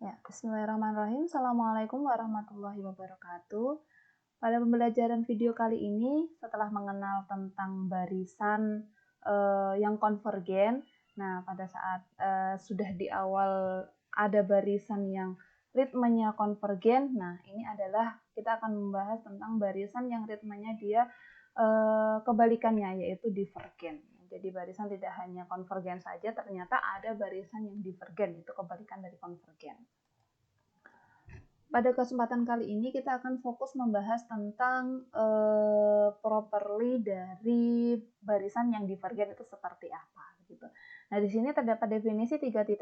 Ya, bismillahirrahmanirrahim. Assalamualaikum warahmatullahi wabarakatuh. Pada pembelajaran video kali ini, setelah mengenal tentang barisan yang konvergen, nah pada saat sudah di awal ada barisan yang ritmenya konvergen, nah ini adalah kita akan membahas tentang barisan yang ritmenya dia kebalikannya, yaitu divergen. Jadi barisan tidak hanya konvergen saja, ternyata ada barisan yang divergen, itu kebalikan dari konvergen. Pada kesempatan kali ini kita akan fokus membahas tentang properly dari barisan yang divergen itu seperti apa gitu. Nah, di sini terdapat definisi 3.1,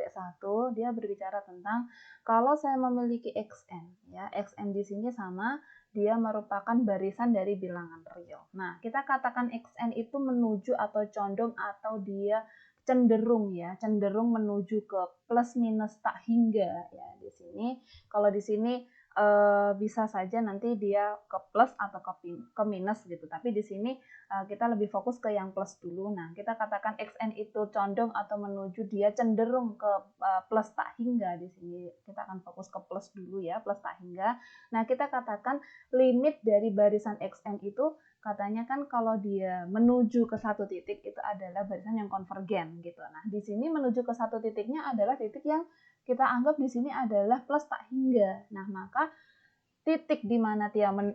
dia berbicara tentang kalau saya memiliki xn ya, xn di sini sama dia merupakan barisan dari bilangan real. Nah, kita katakan xn itu menuju atau condong atau dia cenderung ya, cenderung menuju ke plus minus tak hingga ya di sini. Kalau di sini bisa saja nanti dia ke plus atau ke minus gitu. Tapi di sini kita lebih fokus ke yang plus dulu. Nah, kita katakan xn itu condong atau menuju dia cenderung ke plus tak hingga. Di sini kita akan fokus ke plus dulu ya, plus tak hingga. Nah, kita katakan limit dari barisan xn itu katanya kan kalau dia menuju ke satu titik itu adalah barisan yang konvergen gitu. Nah, di sini menuju ke satu titiknya adalah titik yang kita anggap di sini adalah plus tak hingga. Nah, maka titik di mana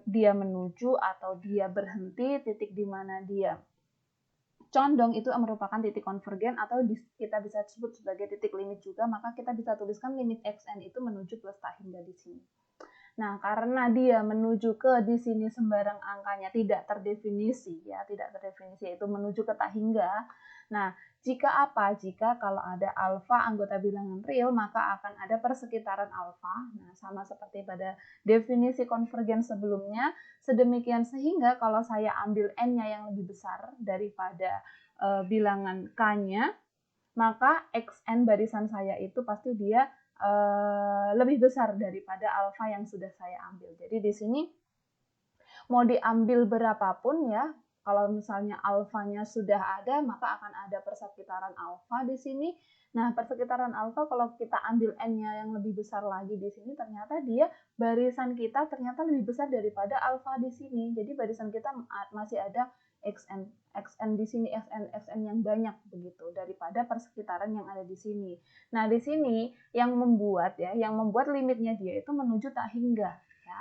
dia menuju atau dia berhenti, titik di mana dia condong itu merupakan titik konvergen atau kita bisa sebut sebagai titik limit juga, maka kita bisa tuliskan limit xn itu menuju plus tak hingga di sini. Nah, karena dia menuju ke di sini sembarang angkanya tidak terdefinisi ya, tidak terdefinisi yaitu menuju ke tak hingga. Nah, jika apa? Jika kalau ada alfa anggota bilangan real, maka akan ada persekitaran alfa. Nah, sama seperti pada definisi konvergen sebelumnya, sedemikian sehingga kalau saya ambil n-nya yang lebih besar daripada bilangan k-nya, maka xn barisan saya itu pasti dia lebih besar daripada alfa yang sudah saya ambil. Jadi di sini mau diambil berapapun ya, kalau misalnya alfanya sudah ada, maka akan ada persekitaran alfa di sini. Nah, persekitaran alfa kalau kita ambil n-nya yang lebih besar lagi di sini, ternyata dia barisan kita ternyata lebih besar daripada alfa di sini. Jadi barisan kita masih ada xn di sini, xn yang banyak begitu daripada persekitaran yang ada di sini. Nah, di sini yang membuat limitnya dia itu menuju tak hingga ya.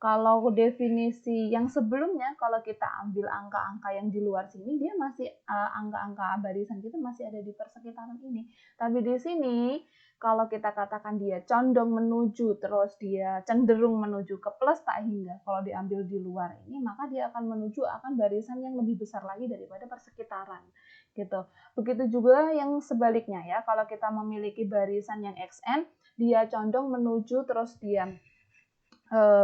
Kalau definisi yang sebelumnya, kalau kita ambil angka-angka yang di luar sini, dia masih angka-angka barisan kita masih ada di persekitaran ini. Tapi di sini, kalau kita katakan dia condong menuju, terus dia cenderung menuju ke plus tak hingga, kalau diambil di luar ini, maka dia akan menuju akan barisan yang lebih besar lagi daripada persekitaran. Gitu. Begitu juga yang sebaliknya ya, kalau kita memiliki barisan yang xn, dia condong menuju, terus dia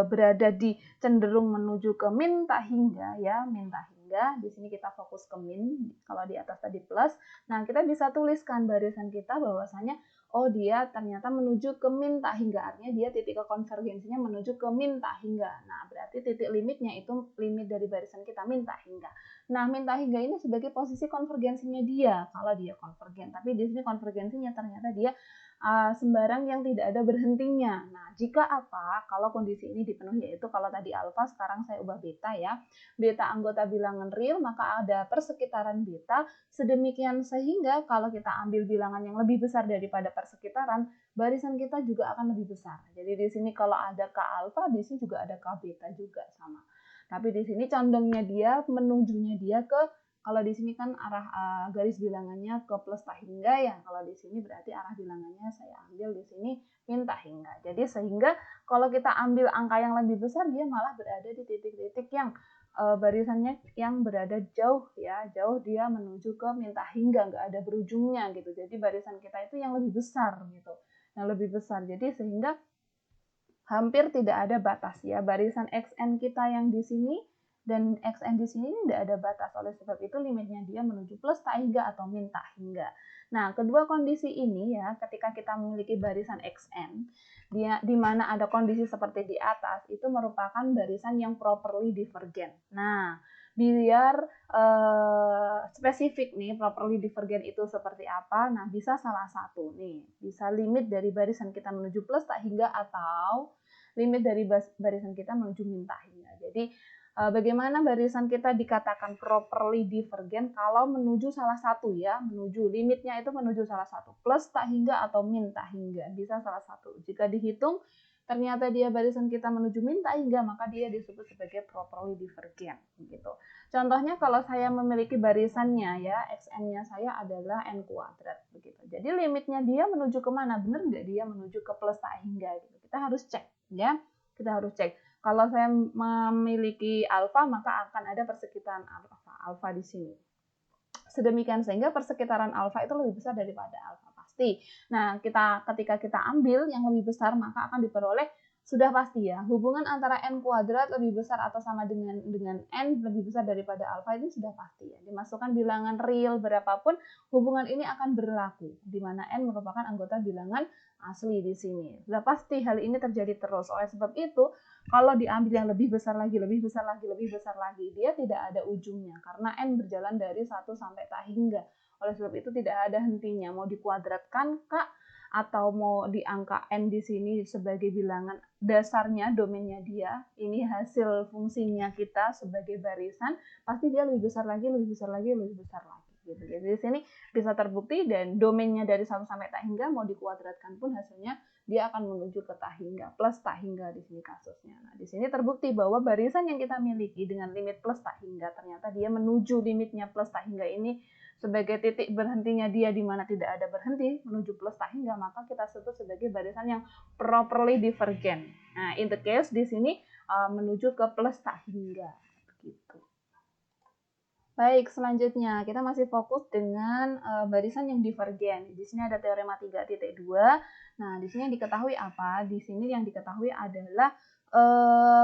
berada di cenderung menuju ke min tak hingga ya, min tak hingga. Di sini kita fokus ke min, kalau di atas tadi plus. Nah, kita bisa tuliskan barisan kita bahwasanya oh dia ternyata menuju ke min tak hingga, artinya dia titik konvergensinya menuju ke min tak hingga. Nah, berarti titik limitnya itu limit dari barisan kita min tak hingga. Nah, min tak hingga ini sebagai posisi konvergensinya dia kalau dia konvergen, tapi di sini konvergensinya ternyata dia sembarang yang tidak ada berhentinya. Nah, jika apa? Kalau kondisi ini dipenuhi, yaitu kalau tadi alfa, sekarang saya ubah beta ya. Beta anggota bilangan real, maka ada persekitaran beta, sedemikian sehingga kalau kita ambil bilangan yang lebih besar daripada persekitaran, barisan kita juga akan lebih besar. Jadi di sini kalau ada K alfa, di sini juga ada K beta juga sama. Tapi di sini condongnya dia, menunjunya dia ke, kalau di sini kan arah garis bilangannya ke plus tak hingga ya. Kalau di sini berarti arah bilangannya saya ambil di sini min tak hingga. Jadi sehingga kalau kita ambil angka yang lebih besar, dia malah berada di titik-titik yang barisannya yang berada jauh ya, jauh dia menuju ke min tak hingga, nggak ada berujungnya gitu. Jadi barisan kita itu yang lebih besar gitu, yang lebih besar. Jadi sehingga hampir tidak ada batas ya, barisan xn kita yang di sini dan xn di sini tidak ada batas. Oleh sebab itu limitnya dia menuju plus tak hingga atau min tak hingga. Nah, kedua kondisi ini ya, ketika kita memiliki barisan xn, dia di mana ada kondisi seperti di atas, itu merupakan barisan yang properly divergen. Nah, biar spesifik nih properly divergent itu seperti apa. Nah, bisa salah satu nih, bisa limit dari barisan kita menuju plus tak hingga atau limit dari barisan kita menuju min tak hingga. Jadi bagaimana barisan kita dikatakan properly divergent kalau menuju salah satu ya, menuju limitnya itu menuju salah satu, plus tak hingga atau min tak hingga, bisa salah satu. Jika dihitung ternyata dia barisan kita menuju min tak hingga, maka dia disebut sebagai properly divergent gitu. Contohnya kalau saya memiliki barisannya ya, xn-nya saya adalah n kuadrat begitu. Jadi limitnya dia menuju kemana? Benar nggak dia menuju ke plus tak hingga gitu. Kita harus cek ya. Kita harus cek. Kalau saya memiliki alfa, maka akan ada persekitaran alfa di sini. Sedemikian sehingga persekitaran alfa itu lebih besar daripada alfa pasti. Nah, ketika kita ambil yang lebih besar, maka akan diperoleh sudah pasti ya, hubungan antara n kuadrat lebih besar atau sama dengan n lebih besar daripada alfa ini sudah pasti ya. Dimasukkan bilangan real berapapun, hubungan ini akan berlaku, di mana n merupakan anggota bilangan asli di sini. Sudah pasti hal ini terjadi terus. Oleh sebab itu, kalau diambil yang lebih besar lagi, dia tidak ada ujungnya karena n berjalan dari 1 sampai tak hingga. Oleh sebab itu tidak ada hentinya. Mau dikuadratkan Kak atau mau di angka n di sini sebagai bilangan dasarnya, domainnya dia, ini hasil fungsinya kita sebagai barisan, pasti dia lebih besar lagi gitu. Jadi di sini bisa terbukti dan domainnya dari 1 sampai tak hingga mau dikuadratkan pun hasilnya dia akan menuju ke tak hingga, plus tak hingga di sini kasusnya. Nah, di sini terbukti bahwa barisan yang kita miliki dengan limit plus tak hingga ternyata dia menuju limitnya plus tak hingga ini sebagai titik berhentinya dia di mana tidak ada berhenti menuju plus tak hingga, maka kita sebut sebagai barisan yang properly divergent. Nah, in the case di sini menuju ke plus tak hingga gitu. Baik, selanjutnya kita masih fokus dengan barisan yang divergen. Di sini ada teorema 3.2. Nah, di sini yang diketahui apa? Di sini yang diketahui adalah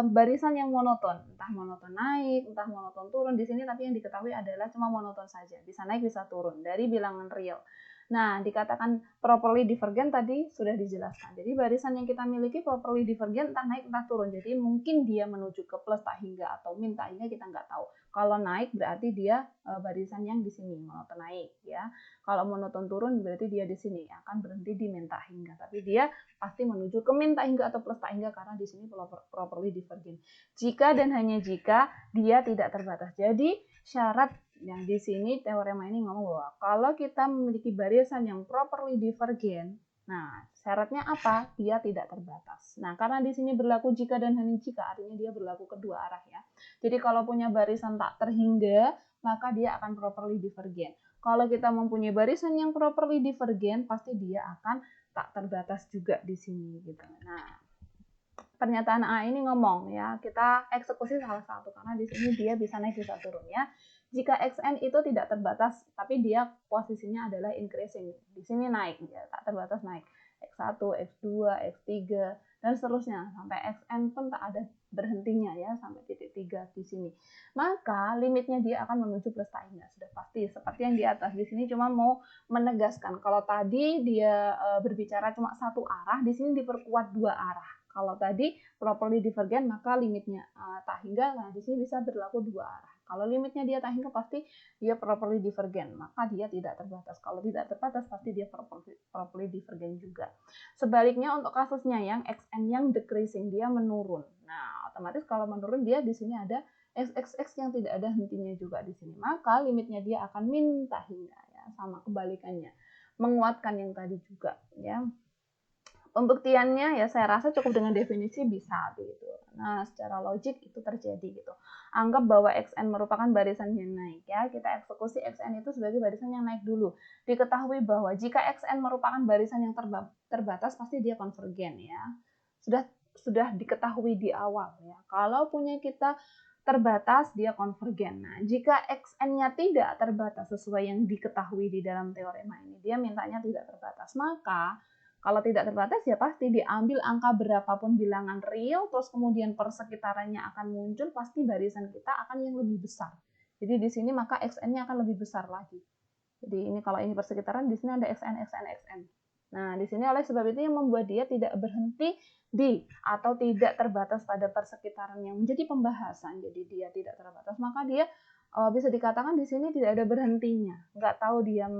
barisan yang monoton, entah monoton naik, entah monoton turun. Di sini tapi yang diketahui adalah cuma monoton saja, bisa naik bisa turun dari bilangan real. Nah, dikatakan properly divergent tadi sudah dijelaskan. Jadi barisan yang kita miliki properly divergent entah naik entah turun. Jadi mungkin dia menuju ke plus tak hingga atau min tak hingga kita nggak tahu. Kalau naik berarti dia barisan yang di sini monoton naik ya. Kalau monoton turun berarti dia di sini akan berhenti di min tak hingga. Tapi dia pasti menuju ke min tak hingga atau plus tak hingga karena di sini properly divergent. Jika dan hanya jika dia tidak terbatas. Jadi syarat yang di sini teorema ini ngomong bahwa kalau kita memiliki barisan yang properly divergent, nah syaratnya apa? Dia tidak terbatas. Nah, karena di sini berlaku jika dan hanya jika, artinya dia berlaku kedua arah ya. Jadi kalau punya barisan tak terhingga, maka dia akan properly divergent. Kalau kita mempunyai barisan yang properly divergent, pasti dia akan tak terbatas juga di sini gitu. Nah, pernyataan A ini ngomong ya, kita eksekusi salah satu karena di sini dia bisa naik bisa turun ya. Jika xn itu tidak terbatas, tapi dia posisinya adalah increasing. Di sini naik, ya, tak terbatas naik. X1, X2, X3, dan seterusnya. Sampai xn pun tak ada berhentinya ya, sampai titik 3 di sini. Maka limitnya dia akan menuju plus tak hingga. Sudah pasti, seperti yang di atas. Di sini cuma mau menegaskan. Kalau tadi dia berbicara cuma satu arah, di sini diperkuat dua arah. Kalau tadi properly divergent, maka limitnya tak hingga, nah di sini bisa berlaku dua arah. Kalau limitnya dia tak hingga pasti dia properly divergent, maka dia tidak terbatas. Kalau tidak terbatas pasti dia properly divergent juga. Sebaliknya untuk kasusnya yang xn yang decreasing, dia menurun. Nah, otomatis kalau menurun dia di sini ada xxx yang tidak ada hentinya juga di sini. Maka limitnya dia akan min tak hingga ya, sama kebalikannya. Menguatkan yang tadi juga ya. Pembuktiannya ya saya rasa cukup dengan definisi bisa gitu. Nah, secara logik itu terjadi gitu. Anggap bahwa xn merupakan barisan yang naik ya. Kita eksekusi xn itu sebagai barisan yang naik dulu. Diketahui bahwa jika xn merupakan barisan yang terbatas pasti dia konvergen ya. Sudah diketahui di awal ya. Kalau punya kita terbatas dia konvergen. Nah, jika xn-nya tidak terbatas sesuai yang diketahui di dalam teorema ini, dia mintanya tidak terbatas. Maka kalau tidak terbatas ya pasti diambil angka berapapun bilangan real, terus kemudian persekitarannya akan muncul, pasti barisan kita akan yang lebih besar. Jadi di sini maka xn-nya akan lebih besar lagi. Jadi ini kalau ini persekitaran, di sini ada xn. Nah, di sini oleh sebab itu yang membuat dia tidak berhenti di atau tidak terbatas pada persekitaran yang menjadi pembahasan. Jadi dia tidak terbatas, maka dia bisa dikatakan di sini tidak ada berhentinya. Nggak tahu dia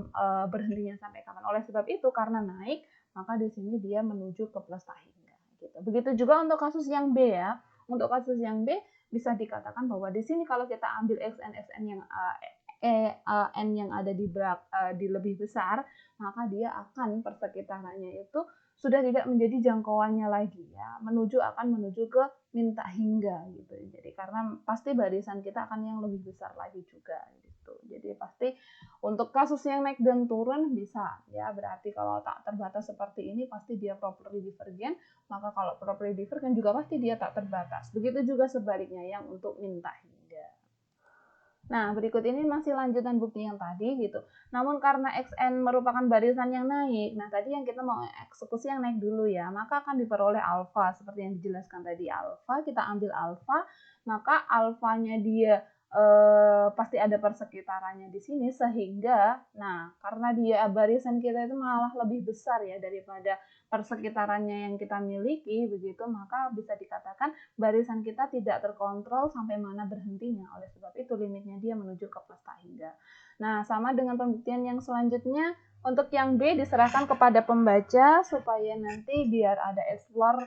berhentinya sampai kapan. Oleh sebab itu karena naik, maka di sini dia menuju ke plus tak hingga. Gitu. Begitu juga untuk kasus yang B ya. Untuk kasus yang B bisa dikatakan bahwa di sini kalau kita ambil xn yang n yang ada di lebih besar, maka dia akan persekitarannya itu sudah tidak menjadi jangkauannya lagi ya, akan menuju ke minta hingga gitu. Jadi karena pasti barisan kita akan yang lebih besar lagi juga gitu. Jadi pasti untuk kasus yang naik dan turun bisa ya, berarti kalau tak terbatas seperti ini pasti dia properly divergen, maka kalau properly divergen juga pasti dia tak terbatas. Begitu juga sebaliknya yang untuk minta hingga. Nah, berikut ini masih lanjutan bukti yang tadi gitu. Namun karena xn merupakan barisan yang naik, nah tadi yang kita mau eksekusi yang naik dulu ya, maka akan diperoleh alfa seperti yang dijelaskan tadi alfa. Kita ambil alfa, maka alfanya dia pasti ada persekitarannya di sini sehingga, nah karena dia barisan kita itu malah lebih besar ya daripada persekitarannya yang kita miliki, begitu maka bisa dikatakan barisan kita tidak terkontrol sampai mana berhentinya. Oleh sebab itu limitnya dia menuju ke plus tak hingga. Nah, sama dengan pembuktian yang selanjutnya, untuk yang B diserahkan kepada pembaca supaya nanti biar ada explore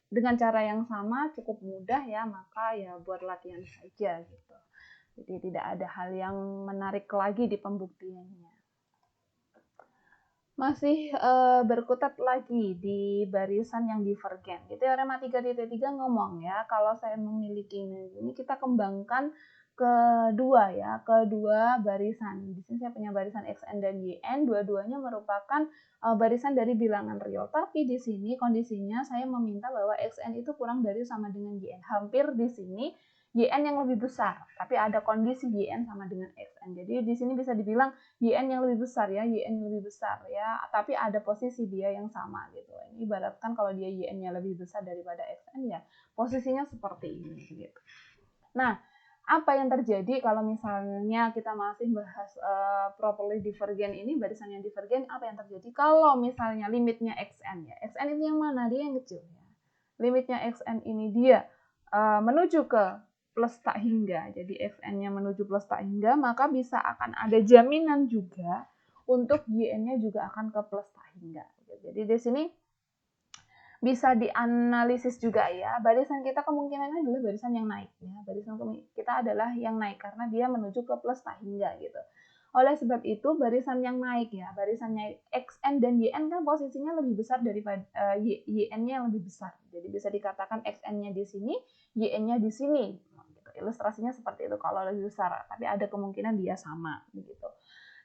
dengan cara yang sama, cukup mudah ya, maka ya buat latihan saja gitu. Jadi tidak ada hal yang menarik lagi di pembuktiannya. Masih berkutat lagi di barisan yang divergen. Jadi teorema 3.3 ngomong ya, kalau saya memiliki ini kita kembangkan kedua barisan. Di sini saya punya barisan xn dan yn, dua-duanya merupakan barisan dari bilangan real. Tapi di sini kondisinya saya meminta bahwa xn itu kurang dari sama dengan yn. Hampir di sini yn yang lebih besar, tapi ada kondisi yn sama dengan xn. Jadi di sini bisa dibilang yn yang lebih besar ya, yn yang lebih besar ya, tapi ada posisi dia yang sama gitu. Ini ibaratkan kalau dia yn-nya lebih besar daripada xn ya, posisinya seperti ini gitu. Nah, apa yang terjadi kalau misalnya kita masih bahas properly divergen ini, barisan yang divergen, apa yang terjadi kalau misalnya limitnya xn ya. Xn ini yang mana? Dia yang kecil ya. Limitnya xn ini dia menuju ke plus tak hingga. Jadi xn-nya menuju plus tak hingga, maka bisa akan ada jaminan juga untuk yn-nya juga akan ke plus tak hingga. Jadi di sini bisa dianalisis juga ya, barisan kita kemungkinannya adalah barisan yang naik ya. Barisan kita adalah yang naik karena dia menuju ke plus tak hingga gitu. Oleh sebab itu barisan yang naik ya, barisannya xn dan yn kan posisinya lebih besar daripada yn-nya yang lebih besar. Jadi bisa dikatakan xn-nya di sini, yn-nya di sini. Ilustrasinya seperti itu kalau lebih besar, tapi ada kemungkinan dia sama begitu.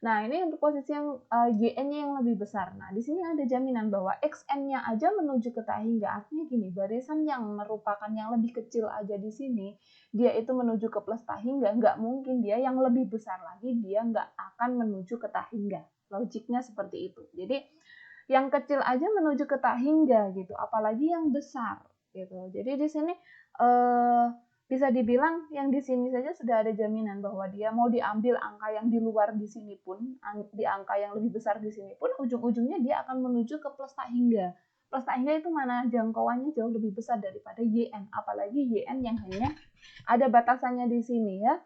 Nah, ini untuk posisi yang yn-nya yang lebih besar. Nah, di sini ada jaminan bahwa xn-nya aja menuju ke tak hingga. Artinya gini, barisan yang merupakan yang lebih kecil aja di sini, dia itu menuju ke plus tak hingga, nggak mungkin dia yang lebih besar lagi, dia nggak akan menuju ke tak hingga. Logiknya seperti itu. Jadi, yang kecil aja menuju ke tak hingga gitu, apalagi yang besar gitu. Jadi di sini bisa dibilang yang di sini saja sudah ada jaminan bahwa dia mau diambil angka yang di luar di sini pun, di angka yang lebih besar di sini pun, ujung-ujungnya dia akan menuju ke plus tak hingga. Plus tak hingga itu mana jangkauannya jauh lebih besar daripada yn, apalagi yn yang hanya ada batasannya di sini ya.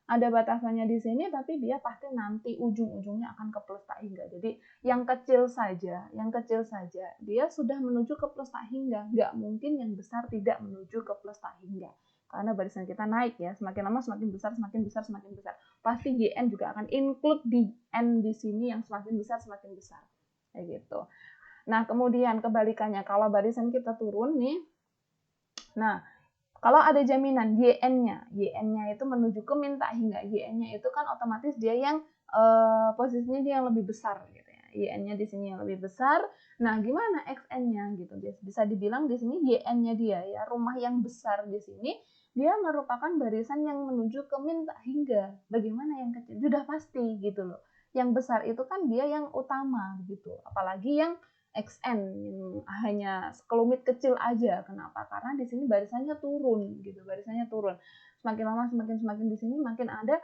Ada batasannya di sini, tapi dia pasti nanti ujung-ujungnya akan ke plus tak hingga. Jadi yang kecil saja, dia sudah menuju ke plus tak hingga. Nggak mungkin yang besar tidak menuju ke plus tak hingga. Karena barisan kita naik ya, semakin lama semakin besar, semakin besar, semakin besar. Pasti yn juga akan include di n di sini yang semakin besar, semakin besar. Kayak gitu. Nah, kemudian kebalikannya, kalau barisan kita turun nih, nah, kalau ada jaminan yn-nya itu menuju ke minta hingga, yn-nya itu kan otomatis dia yang posisinya dia yang lebih besar gitu ya. yn-nya di sini yang lebih besar. Nah, gimana xn-nya gitu? Bisa dibilang di sini yn-nya dia ya, rumah yang besar di sini dia merupakan barisan yang menuju ke minta hingga. Bagaimana yang kecil? Sudah pasti gitu loh. Yang besar itu kan dia yang utama gitu. Apalagi yang xn hanya sekelumit kecil aja. Kenapa? Karena di sini barisannya turun gitu, barisannya turun. Semakin lama semakin di sini makin ada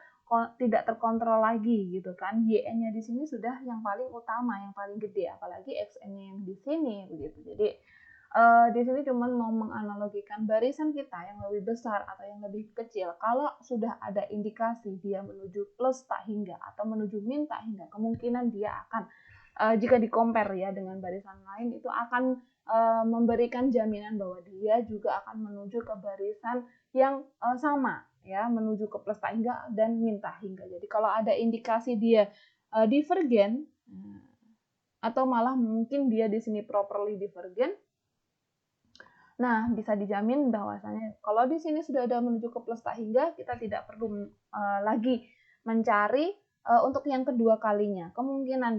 tidak terkontrol lagi gitu kan. YN-nya di sini sudah yang paling utama, yang paling gede, apalagi XN-nya yang di sini begitu. Jadi di sini cuma mau menganalogikan barisan kita yang lebih besar atau yang lebih kecil. Kalau sudah ada indikasi dia menuju plus tak hingga atau menuju min tak hingga, kemungkinan dia akan jika di-compare ya dengan barisan lain itu akan memberikan jaminan bahwa dia juga akan menuju ke barisan yang sama ya, menuju ke plus tak hingga dan min tak hingga. Jadi kalau ada indikasi dia divergen atau malah mungkin dia di sini properly divergen, nah, bisa dijamin bahwasanya kalau di sini sudah ada menuju ke plus tak hingga, kita tidak perlu lagi mencari untuk yang kedua kalinya. Kemungkinan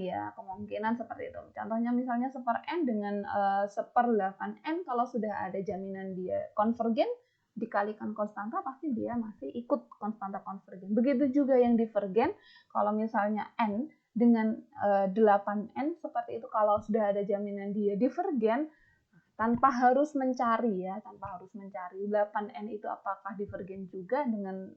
seperti itu. Contohnya misalnya seper N dengan seper 8N, kalau sudah ada jaminan dia konvergen, dikalikan konstanta, pasti dia masih ikut konstanta konvergen. Begitu juga yang divergen, kalau misalnya N dengan 8N, seperti itu kalau sudah ada jaminan dia divergen, tanpa harus mencari 8N itu apakah divergen juga dengan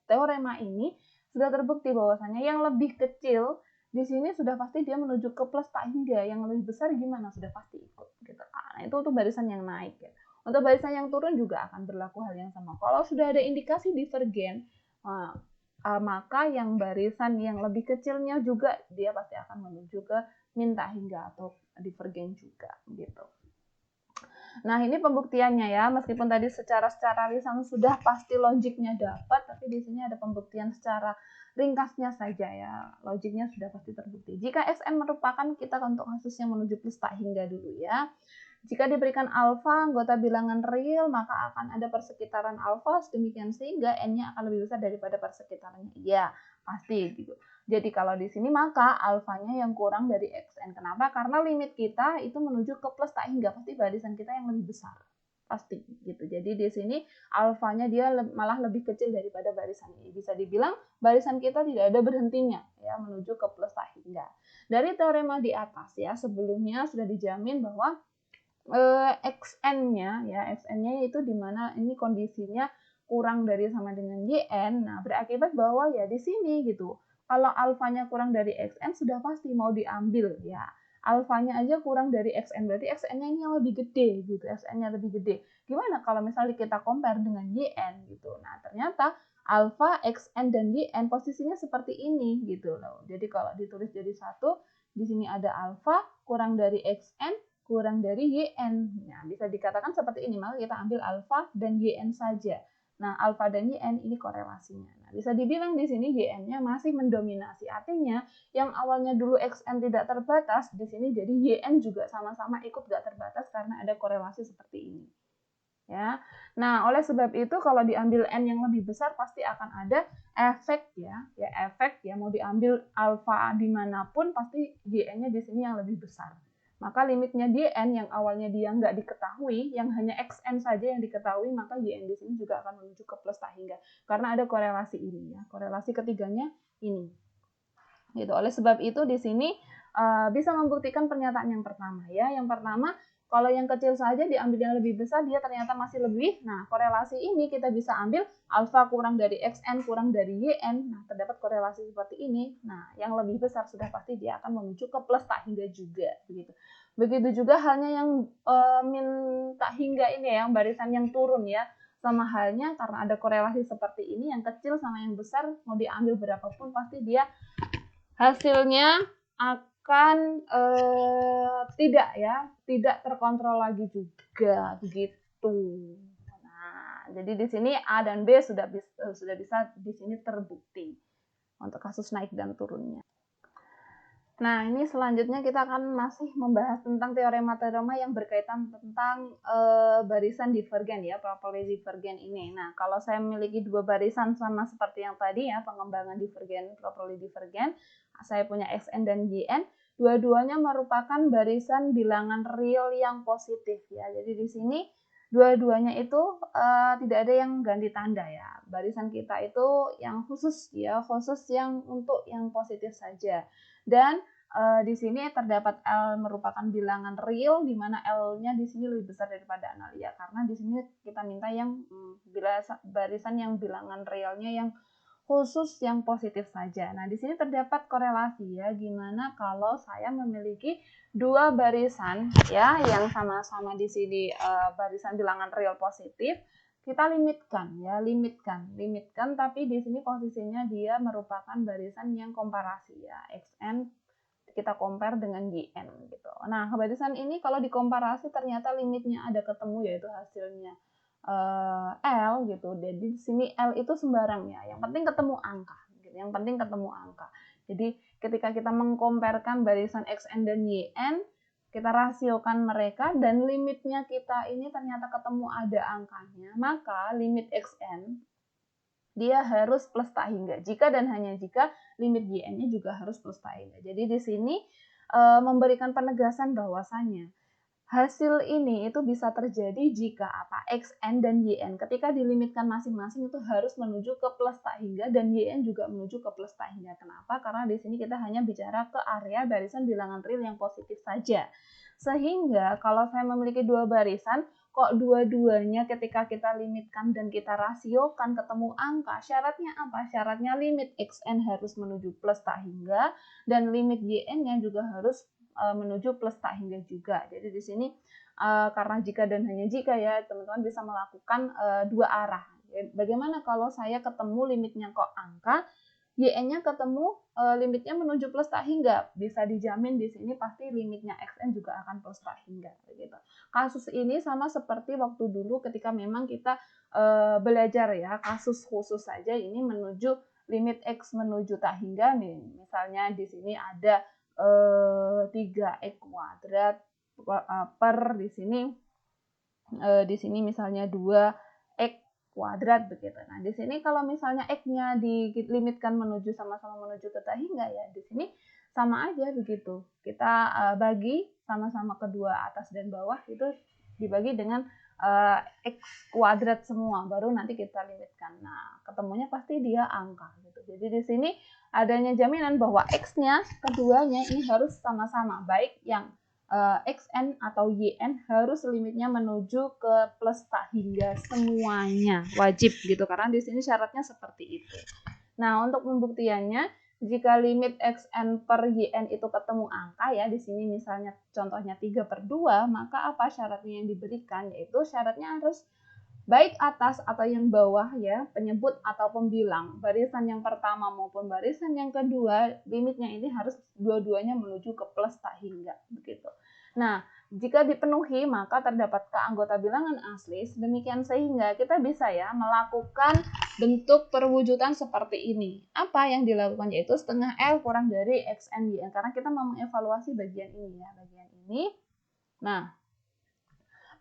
teorema ini sudah terbukti bahwasanya yang lebih kecil di sini sudah pasti dia menuju ke plus tak hingga, yang lebih besar gimana sudah pasti ikut gitu. Nah, itu untuk barisan yang naik ya. Untuk barisan yang turun juga akan berlaku hal yang sama. Kalau sudah ada indikasi divergen, maka yang barisan yang lebih kecilnya juga dia pasti akan menuju ke min tak hingga atau divergen juga gitu. Nah, ini pembuktiannya ya. Meskipun tadi secara lisan sudah pasti logiknya dapat, tapi di sini ada pembuktian secara ringkasnya saja ya. Logiknya sudah pasti terbukti. Jika Xn merupakan, kita untuk kasus yang menuju plus tak hingga dulu ya. Jika diberikan alfa anggota bilangan real, maka akan ada persekitaran alfa sedemikian sehingga n-nya akan lebih besar daripada persekitarannya. Iya, pasti gitu. Jadi kalau di sini maka alfanya yang kurang dari Xn. Kenapa? Karena limit kita itu menuju ke plus tak hingga, pasti barisan kita yang lebih besar. Pasti gitu. Jadi di sini alfanya dia malah lebih kecil daripada barisan ini. Bisa dibilang barisan kita tidak ada berhentinya ya menuju ke plus tak hingga. Dari teorema di atas ya, sebelumnya sudah dijamin bahwa Xn-nya itu dimana ini kondisinya kurang dari sama dengan Yn. Nah, berakibat bahwa ya di sini gitu. Kalau alfanya kurang dari Xn sudah pasti mau diambil ya. Alfanya aja kurang dari Xn, berarti Xn-nya ini yang lebih gede gitu. Xn-nya lebih gede. Gimana kalau misalnya kita compare dengan Yn gitu. Nah, ternyata alfa, Xn, dan Yn posisinya seperti ini gitu loh. Jadi kalau ditulis jadi satu, di sini ada alfa kurang dari Xn kurang dari Yn. Nah, bisa dikatakan seperti ini, maka kita ambil alfa dan Yn saja. Nah, alfa dan Yn ini korelasinya. Nah, bisa dibilang di sini Yn-nya masih mendominasi. Artinya, yang awalnya dulu Xn tidak terbatas, di sini jadi Yn juga sama-sama ikut gak terbatas karena ada korelasi seperti ini. Ya. Nah, oleh sebab itu kalau diambil N yang lebih besar pasti akan ada efek ya mau diambil alfa dimanapun pasti Yn-nya di sini yang lebih besar. Maka limitnya Dn yang awalnya dia nggak diketahui, yang hanya Xn saja yang diketahui, maka Yn di sini juga akan menuju ke plus tak hingga. Karena ada korelasi ini ya. Korelasi ketiganya ini. Gitu. Oleh sebab itu di sini bisa membuktikan pernyataan yang pertama ya. Yang pertama, kalau yang kecil saja diambil yang lebih besar, dia ternyata masih lebih. Nah, korelasi ini kita bisa ambil alfa kurang dari Xn kurang dari Yn. Nah, terdapat korelasi seperti ini. Nah, yang lebih besar sudah pasti dia akan menuju ke plus tak hingga juga. Begitu juga halnya yang min tak hingga ini ya, yang barisan yang turun ya. Sama halnya karena ada korelasi seperti ini, yang kecil sama yang besar mau diambil berapapun pasti dia hasilnya akan tidak terkontrol lagi juga begitu. Nah, jadi di sini A dan B sudah bisa di sini terbukti untuk kasus naik dan turunnya. Nah, ini selanjutnya kita akan masih membahas tentang teorema-teorema yang berkaitan tentang barisan divergen ya, properly divergen ini. Nah, kalau saya memiliki dua barisan sama seperti yang tadi ya, pengembangan divergen, properly divergen, saya punya Xn dan Yn, dua-duanya merupakan barisan bilangan real yang positif ya. Jadi di sini dua-duanya itu tidak ada yang ganti tanda ya. Barisan kita itu yang khusus yang untuk yang positif saja. Dan di sini terdapat L merupakan bilangan real, di mana L-nya di sini lebih besar daripada 0 ya, karena di sini kita minta yang barisan yang bilangan realnya yang khusus yang positif saja. Nah, di sini terdapat korelasi ya, gimana kalau saya memiliki dua barisan ya yang sama-sama di sini barisan bilangan real positif, kita limitkan ya, limitkan tapi di sini posisinya dia merupakan barisan yang komparasi ya, xn kita compare dengan yn gitu. Nah, barisan ini kalau dikomparasi ternyata limitnya ada ketemu, yaitu hasilnya L gitu. Jadi di sini L itu sembarang ya. Yang penting ketemu angka gitu. Yang penting ketemu angka. Jadi ketika kita mengkomparkan barisan xn dan yn, kita rasiokan mereka dan limitnya kita ini ternyata ketemu ada angkanya, maka limit xn dia harus plus tak hingga. Jika dan hanya jika limit yn-nya juga harus plus tak hingga. Jadi di sini memberikan penegasan bahwasanya hasil ini itu bisa terjadi jika apa? Xn dan yn ketika dilimitkan masing-masing itu harus menuju ke plus tak hingga dan yn juga menuju ke plus tak hingga. Kenapa? Karena di sini kita hanya bicara ke area barisan bilangan real yang positif saja. Sehingga kalau saya memiliki dua barisan, kok dua-duanya ketika kita limitkan dan kita rasiokan ketemu angka, syaratnya apa? Syaratnya limit xn harus menuju plus tak hingga dan limit yn-nya juga harus menuju plus tak hingga juga. Jadi di sini karena jika dan hanya jika ya, teman-teman bisa melakukan dua arah. Bagaimana kalau saya ketemu limitnya kok angka, yn-nya ketemu limitnya menuju plus tak hingga, bisa dijamin di sini pasti limitnya xn juga akan plus tak hingga gitu. Kasus ini sama seperti waktu dulu ketika memang kita belajar ya, kasus khusus saja ini menuju limit x menuju tak hingga, misalnya di sini ada 3x kuadrat per di sini misalnya 2x kuadrat begitu. Nah, di sini kalau misalnya x-nya dilimitkan menuju sama-sama menuju ke tak hingga ya, di sini sama aja begitu. Kita bagi sama-sama kedua atas dan bawah itu dibagi dengan x kuadrat semua, baru nanti kita limitkan. Nah, ketemunya pasti dia angka gitu. Jadi di sini adanya jaminan bahwa x-nya keduanya ini harus sama-sama, baik yang xn atau yn harus limitnya menuju ke plus tak hingga semuanya, wajib gitu, karena di sini syaratnya seperti itu. Nah, untuk pembuktiannya, jika limit xn per yn itu ketemu angka ya, di sini misalnya contohnya 3/2, maka apa syaratnya yang diberikan? Yaitu syaratnya harus baik atas atau yang bawah ya, penyebut atau pembilang, barisan yang pertama maupun barisan yang kedua, limitnya ini harus dua-duanya menuju ke plus tak hingga begitu. Nah, jika dipenuhi maka terdapat keanggota bilangan asli, sedemikian sehingga kita bisa ya melakukan bentuk perwujudan seperti ini. Apa yang dilakukan? Yaitu setengah L kurang dari xn yn, karena kita mau mengevaluasi bagian ini ya, bagian ini. Nah,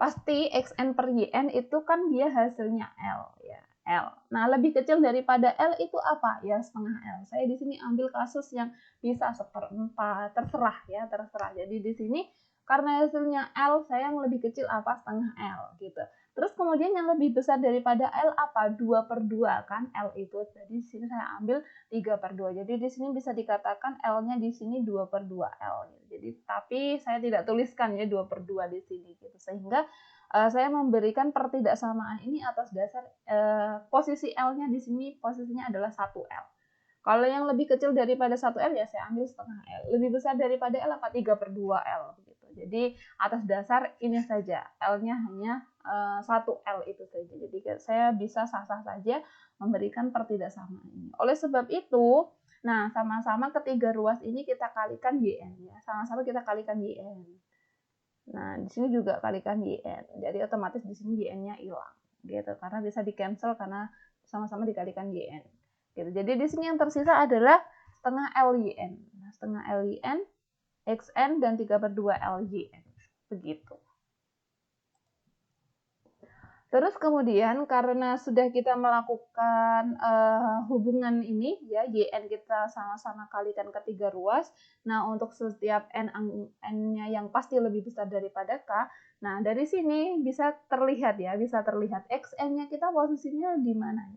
pasti xn per yn itu kan dia hasilnya L ya, L. Nah, lebih kecil daripada L itu apa? Ya, setengah L. Saya di sini ambil kasus yang bisa 1/4, terserah ya, terserah. Jadi di sini karena hasilnya L, saya yang lebih kecil apa? Setengah L gitu. Terus kemudian yang lebih besar daripada L apa? 2/2 kan L itu. Jadi di sini saya ambil 3/2. Jadi di sini bisa dikatakan L-nya di sini 2/2 L. Jadi tapi saya tidak tuliskan ya 2/2 di sini gitu. Sehingga saya memberikan pertidaksamaan ini atas dasar posisi L-nya di sini posisinya adalah 1L. Kalau yang lebih kecil daripada 1L ya saya ambil setengah L. Lebih besar daripada L apa? 3/2L gitu. Jadi atas dasar ini saja, L-nya hanya 1L itu saja. Jadi saya bisa sah-sah saja memberikan pertidaksamaan ini. Oleh sebab itu, nah sama-sama ketiga ruas ini kita kalikan yn ya. Sama-sama kita kalikan yn. Nah, di sini juga kalikan yn. Jadi otomatis di sini yn-nya hilang gitu, karena bisa di-cancel karena sama-sama dikalikan yn. Gitu. Jadi di sini yang tersisa adalah setengah LYN. Nah, setengah LYN, xn dan 3/2 LYN. Begitu. Terus kemudian karena sudah kita melakukan hubungan ini ya, yn kita sama-sama kalikan ketiga ruas. Nah, untuk setiap n-nya yang pasti lebih besar daripada k. Nah, dari sini bisa terlihat ya, xn-nya kita posisinya di mana?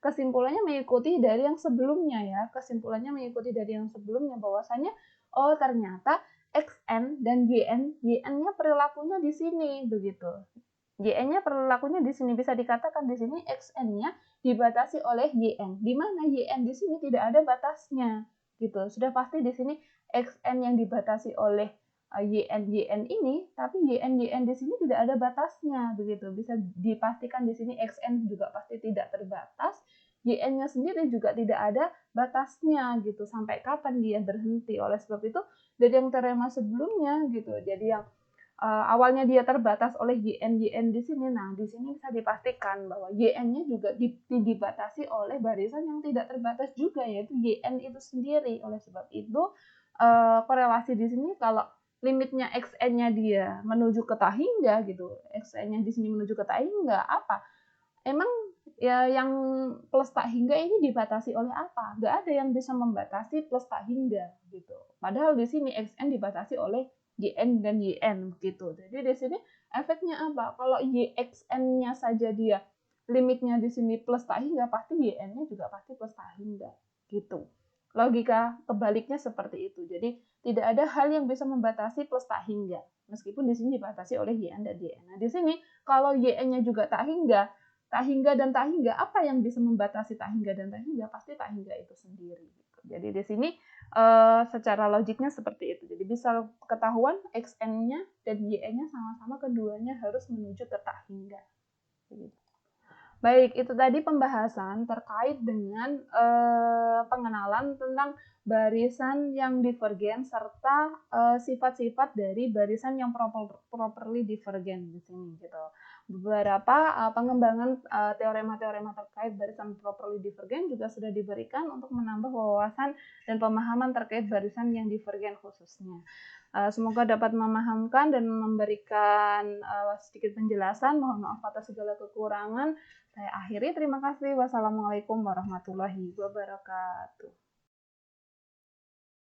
Kesimpulannya mengikuti dari yang sebelumnya ya. Kesimpulannya mengikuti dari yang sebelumnya bahwasanya oh ternyata xn dan yn-nya perilakunya di sini begitu. Yn-nya perilakunya di sini bisa dikatakan di sini Xn-nya dibatasi oleh Yn, di mana Yn di sini tidak ada batasnya, gitu. Sudah pasti di sini Xn yang dibatasi oleh Yn ini, tapi Yn di sini tidak ada batasnya, begitu. Bisa dipastikan di sini Xn juga pasti tidak terbatas, Yn-nya sendiri juga tidak ada batasnya, gitu. Sampai kapan dia berhenti? Oleh sebab itu dari yang teorema sebelumnya, gitu. Jadi yang awalnya dia terbatas oleh Yn di sini. Nah, di sini bisa dipastikan bahwa Yn-nya juga dibatasi oleh barisan yang tidak terbatas juga, yaitu Yn itu sendiri. Oleh sebab itu, korelasi di sini kalau limitnya Xn-nya dia menuju ke tak hingga gitu, Xn-nya di sini menuju ke tak hingga, apa? Emang ya yang plus tak hingga ini dibatasi oleh apa? Nggak ada yang bisa membatasi plus tak hingga gitu. Padahal di sini Xn dibatasi oleh Yn dan Yn gitu. Jadi di sini efeknya apa? Kalau Xn-nya saja dia limitnya di sini plus tak hingga, pasti Yn-nya juga pasti plus tak hingga gitu. Logika kebaliknya seperti itu. Jadi tidak ada hal yang bisa membatasi plus tak hingga. Meskipun di sini dibatasi oleh Yn dan Yn. Nah, di sini kalau Yn-nya juga tak hingga dan tak hingga, apa yang bisa membatasi tak hingga dan tak hingga? Pasti tak hingga itu sendiri. Gitu. Jadi di sini secara logiknya seperti itu. Jadi bisa ketahuan Xn-nya dan Y-nya sama-sama keduanya harus menuju ke tak hingga. Gitu. Baik, itu tadi pembahasan terkait dengan pengenalan tentang barisan yang divergen serta sifat-sifat dari barisan yang properly divergen di sini gitu. Beberapa pengembangan teorema-teorema terkait barisan properly divergen juga sudah diberikan untuk menambah wawasan dan pemahaman terkait barisan yang divergen khususnya. Semoga dapat memahamkan dan memberikan sedikit penjelasan. Mohon maaf atas segala kekurangan. Saya akhiri, terima kasih. Wassalamualaikum warahmatullahi wabarakatuh.